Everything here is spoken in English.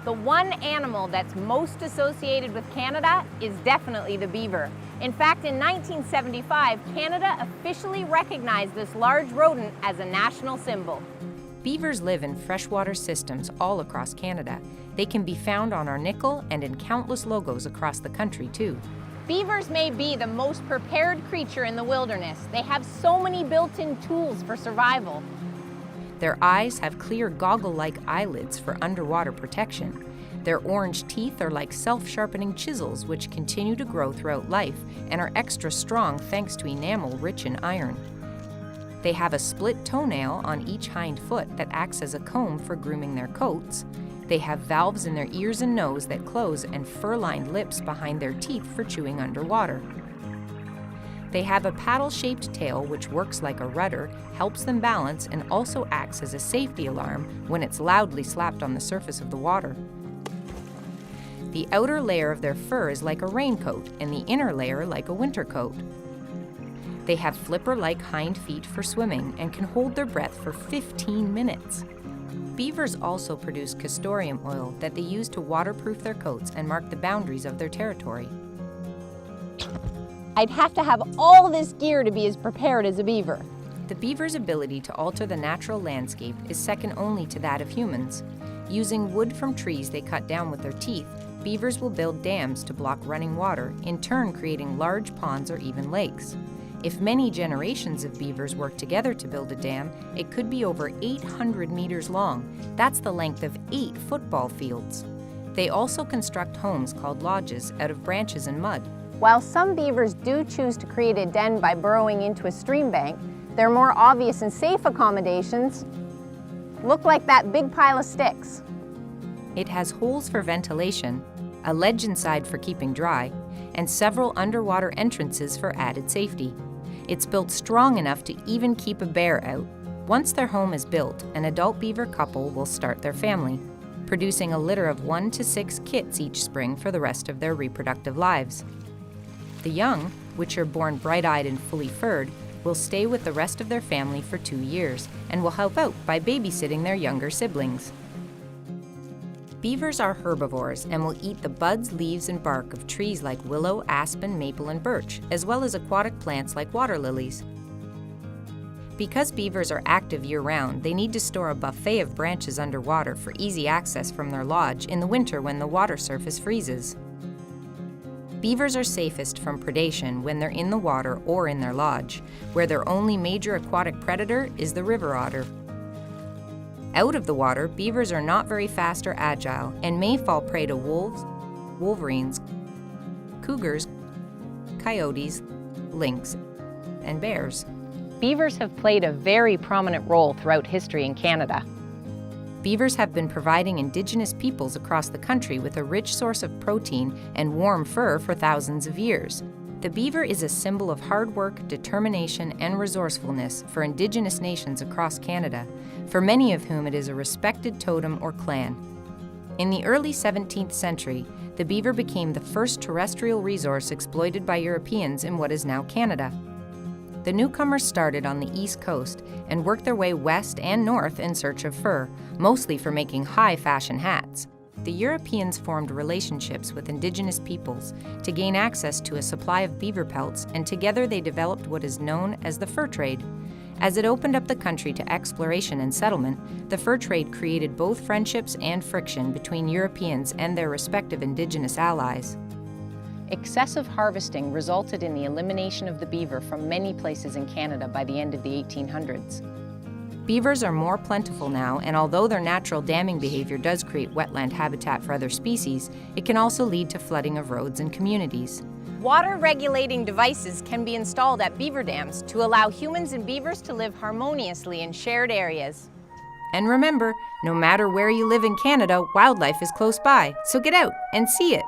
The one animal that's most associated with Canada is definitely the beaver. In fact, in 1975, Canada officially recognized this large rodent as a national symbol. Beavers live in freshwater systems all across Canada. They can be found on our nickel and in countless logos across the country, too. Beavers may be the most prepared creature in the wilderness. They have so many built-in tools for survival. Their eyes have clear goggle-like eyelids for underwater protection. Their orange teeth are like self-sharpening chisels which continue to grow throughout life and are extra strong thanks to enamel rich in iron. They have a split toenail on each hind foot that acts as a comb for grooming their coats. They have valves in their ears and nose that close and fur-lined lips behind their teeth for chewing underwater. They have a paddle-shaped tail which works like a rudder, helps them balance, and also acts as a safety alarm when it's loudly slapped on the surface of the water. The outer layer of their fur is like a raincoat and the inner layer like a winter coat. They have flipper-like hind feet for swimming and can hold their breath for 15 minutes. Beavers also produce castoreum oil that they use to waterproof their coats and mark the boundaries of their territory. I'd have to have all this gear to be as prepared as a beaver. The beaver's ability to alter the natural landscape is second only to that of humans. Using wood from trees they cut down with their teeth, beavers will build dams to block running water, in turn creating large ponds or even lakes. If many generations of beavers work together to build a dam, it could be over 800 meters long. That's the length of 8 football fields. They also construct homes called lodges out of branches and mud. While some beavers do choose to create a den by burrowing into a stream bank, their more obvious and safe accommodations look like that big pile of sticks. It has holes for ventilation, a ledge inside for keeping dry, and several underwater entrances for added safety. It's built strong enough to even keep a bear out. Once their home is built, an adult beaver couple will start their family, producing a litter of 1 to 6 kits each spring for the rest of their reproductive lives. The young, which are born bright-eyed and fully furred, will stay with the rest of their family for 2 years and will help out by babysitting their younger siblings. Beavers are herbivores and will eat the buds, leaves, and bark of trees like willow, aspen, maple, and birch, as well as aquatic plants like water lilies. Because beavers are active year-round, they need to store a buffet of branches underwater for easy access from their lodge in the winter when the water surface freezes. Beavers are safest from predation when they're in the water or in their lodge, where their only major aquatic predator is the river otter. Out of the water, beavers are not very fast or agile and may fall prey to wolves, wolverines, cougars, coyotes, lynx, and bears. Beavers have played a very prominent role throughout history in Canada. Beavers have been providing Indigenous peoples across the country with a rich source of protein and warm fur for thousands of years. The beaver is a symbol of hard work, determination, and resourcefulness for Indigenous nations across Canada, for many of whom it is a respected totem or clan. In the early 17th century, the beaver became the first terrestrial resource exploited by Europeans in what is now Canada. The newcomers started on the East Coast and worked their way west and north in search of fur, mostly for making high-fashion hats. The Europeans formed relationships with Indigenous peoples to gain access to a supply of beaver pelts, and together they developed what is known as the fur trade. As it opened up the country to exploration and settlement, the fur trade created both friendships and friction between Europeans and their respective Indigenous allies. Excessive harvesting resulted in the elimination of the beaver from many places in Canada by the end of the 1800s. Beavers are more plentiful now, and although their natural damming behavior does create wetland habitat for other species, it can also lead to flooding of roads and communities. Water regulating devices can be installed at beaver dams to allow humans and beavers to live harmoniously in shared areas. And remember, no matter where you live in Canada, wildlife is close by, so get out and see it.